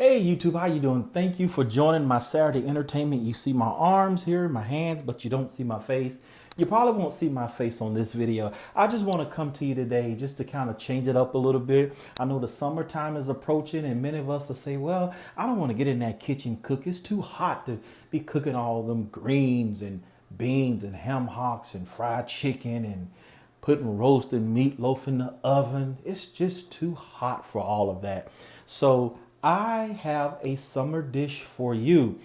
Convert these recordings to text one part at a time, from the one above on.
Hey YouTube, how you doing? Thank you for joining my Saturday entertainment. You see my arms here, my hands, but you don't see my face. You probably won't see my face on this video. I just want to come to you today just to kind of change it up a little bit. I know the summertime is approaching and many of us will say, well, I don't want to get in that kitchen cook. It's too hot to be cooking all them greens and beans and ham hocks and fried chicken and putting roasted meatloaf in the oven. It's just too hot for all of that. So I have a summer dish for you.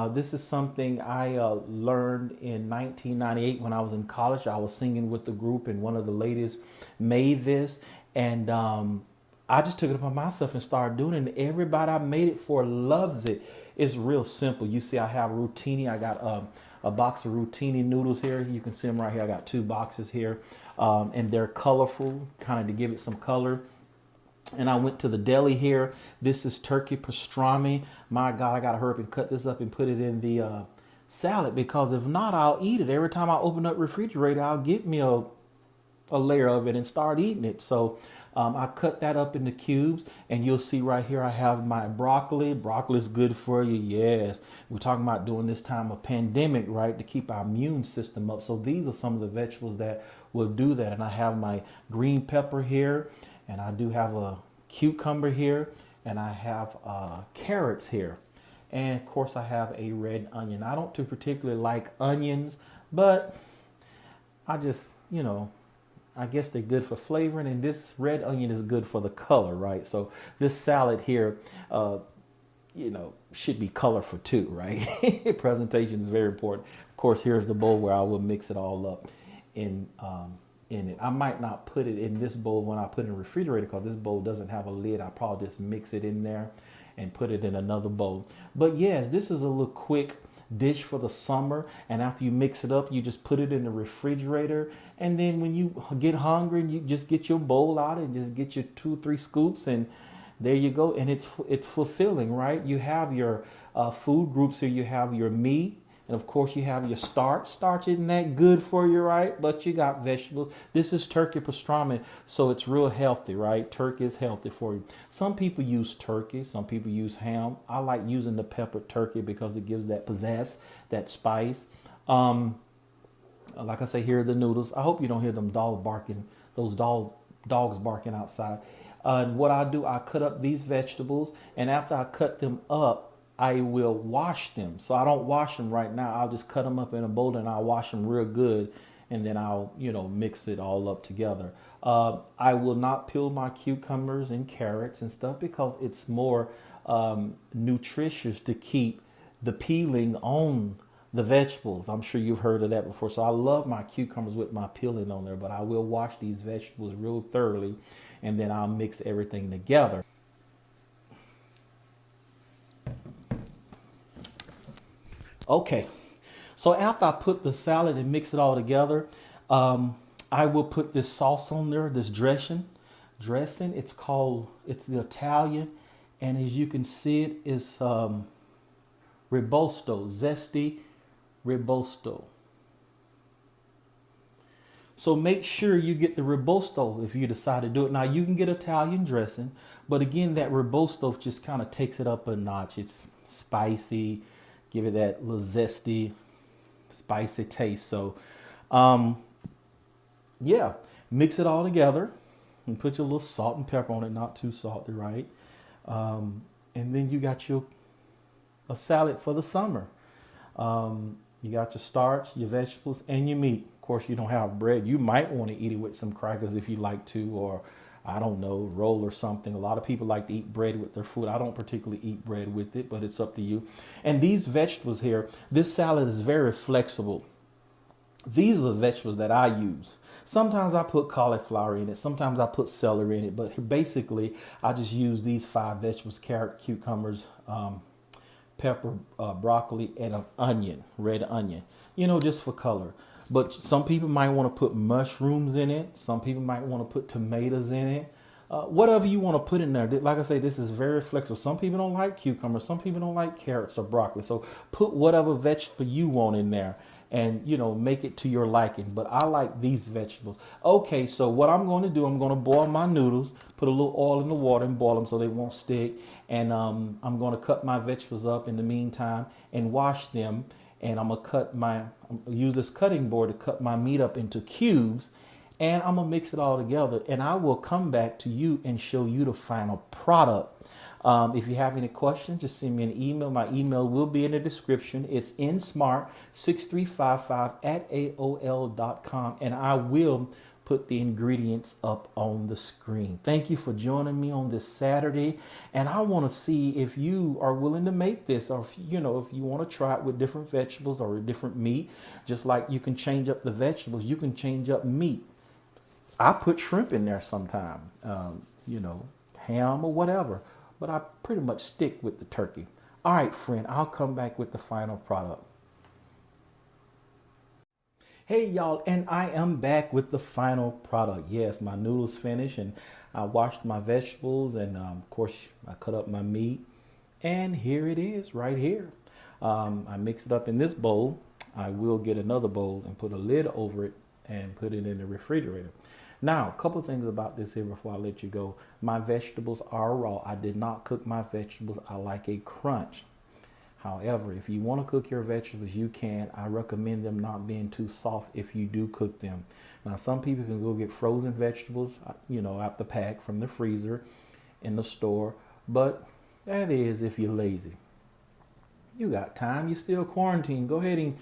This is something I learned in 1998 when I was in college. I was singing with the group and one of the ladies made this. And I just took it upon myself and started doing it. And everybody I made it for loves it. It's real simple. You see, I have rotini. I got a box of rotini noodles here. You can see them right here. I got two boxes here. And they're colorful, kind of to give it some color. And I went to the deli here. This is turkey pastrami. My God, I got to hurry up and cut this up and put it in the salad, because if not, I'll eat it. Every time I open up refrigerator, I'll get me a layer of it and start eating it. So I cut that up into cubes, and you'll see right here I have my broccoli. Broccoli is good for you. Yes, we're talking about during this time of pandemic, right, to keep our immune system up. So these are some of the vegetables that will do that. And I have my green pepper here, and I do have a cucumber here, and I have carrots here. And of course I have a red onion. I don't too particularly like onions, but I just, I guess they're good for flavoring, and this red onion is good for the color, right? So this salad here, should be colorful too, right? Presentation is very important. Of course, here's the bowl where I will mix it all up in it. I might not put it in this bowl when I put it in the refrigerator, because this bowl doesn't have a lid. I probably just mix it in there and put it in another bowl. But yes, this is a little quick dish for the summer, and after you mix it up, you just put it in the refrigerator, and then when you get hungry, you just get your bowl out and just get your 2 or 3 scoops, and there you go. And it's fulfilling, right? You have your food groups here. You have your meat, and of course you have your starch. Starch isn't that good for you, right? But you got vegetables. This is turkey pastrami, so it's real healthy, right? Turkey is healthy for you. Some people use turkey, some people use ham. I like using the peppered turkey because it gives that pizzazz, that spice. Like I say, here are the noodles. I hope you don't hear them dogs barking barking outside. And what I do, I cut up these vegetables, and after I cut them up, I will wash them. So I don't wash them right now. I'll just cut them up in a bowl, and I'll wash them real good, and then I'll, mix it all up together. I will not peel my cucumbers and carrots and stuff, because it's more nutritious to keep the peeling on the vegetables. I'm sure you've heard of that before. So I love my cucumbers with my peeling on there, but I will wash these vegetables real thoroughly, and then I'll mix everything together. Okay, so after I put the salad and mix it all together, I will put this sauce on there, this dressing. It's the Italian, and as you can see, it's Rebosto, zesty Rebosto. So make sure you get the Rebosto if you decide to do it. Now you can get Italian dressing, but again, that Rebosto just kind of takes it up a notch. It's spicy. Give it that little zesty, spicy taste. So, yeah, mix it all together and put your little salt and pepper on it, not too salty, right? And then you got a salad for the summer. You got your starch, your vegetables, and your meat. Of course, you don't have bread. You might want to eat it with some crackers if you like to, or I don't know, roll or something. A lot of people like to eat bread with their food. I don't particularly eat bread with it, but it's up to you. And these vegetables here, this salad is very flexible. These are the vegetables that I use. Sometimes I put cauliflower in it. Sometimes I put celery in it. But basically, I just use these 5 vegetables: carrot, cucumbers, pepper, broccoli, and an onion, red onion, just for color. But some people might want to put mushrooms in it. Some people might want to put tomatoes in it. Whatever you want to put in there. Like I say, this is very flexible. Some people don't like cucumbers. Some people don't like carrots or broccoli. So put whatever vegetable you want in there. and, you know, make it to your liking. But I like these vegetables. Okay, so what I'm going to do, I'm going to boil my noodles, put a little oil in the water and boil them so they won't stick. And I'm going to cut my vegetables up in the meantime and wash them. And I'm gonna use this cutting board to cut my meat up into cubes, and I'm gonna mix it all together. And I will come back to you and show you the final product. If you have any questions, just send me an email. My email will be in the description. It's nsmart6355@aol.com, and I will put the ingredients up on the screen. Thank you for joining me on this Saturday. And I want to see if you are willing to make this, or if you want to try it with different vegetables or different meat. Just like you can change up the vegetables, you can change up meat. I put shrimp in there sometime, ham or whatever, but I pretty much stick with the turkey. All right, friend, I'll come back with the final product. Hey y'all, and I am back with the final product. Yes, my noodles finished, and I washed my vegetables, and of course I cut up my meat, and here it is right here. I mix it up in this bowl. I will get another bowl and put a lid over it and put it in the refrigerator. Now, a couple things about this here before I let you go. My vegetables are raw. I did not cook my vegetables. I like a crunch. However, if you want to cook your vegetables, you can. I recommend them not being too soft if you do cook them. Now, some people can go get frozen vegetables, out the pack from the freezer in the store. But that is if you're lazy. You got time. You're still quarantined. Go ahead and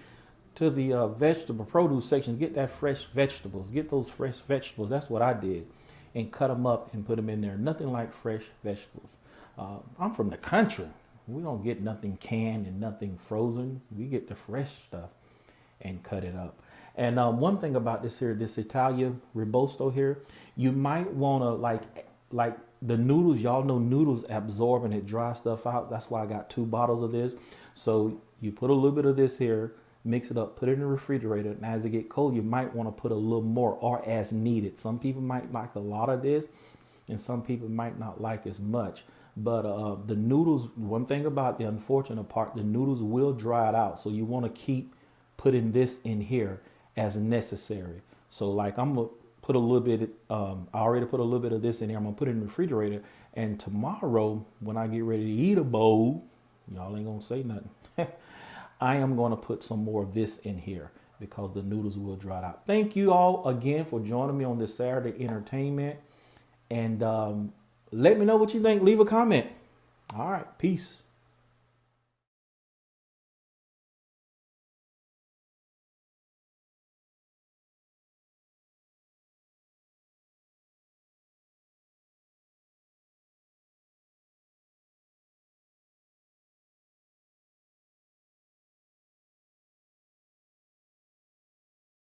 to the vegetable produce section. Get that fresh vegetables. Get those fresh vegetables. That's what I did. And cut them up and put them in there. Nothing like fresh vegetables. I'm from the country. We don't get nothing canned and nothing frozen. We get the fresh stuff and cut it up. And one thing about this Italia Ribosto here, you might want to like the noodles. Y'all know noodles absorb and it dries stuff out. That's why I got 2 bottles of this. So you put a little bit of this here, mix it up, put it in the refrigerator. And as it get cold, you might want to put a little more or as needed. Some people might like a lot of this and some people might not like as much. But the noodles, one thing about the unfortunate part, the noodles will dry it out. So you want to keep putting this in here as necessary. So like I'm going to put a little bit, I already put a little bit of this in here. I'm going to put it in the refrigerator. And tomorrow when I get ready to eat a bowl, y'all ain't going to say nothing. I am going to put some more of this in here because the noodles will dry out. Thank you all again for joining me on this Saturday entertainment. And let me know what you think. Leave a comment. All right. Peace.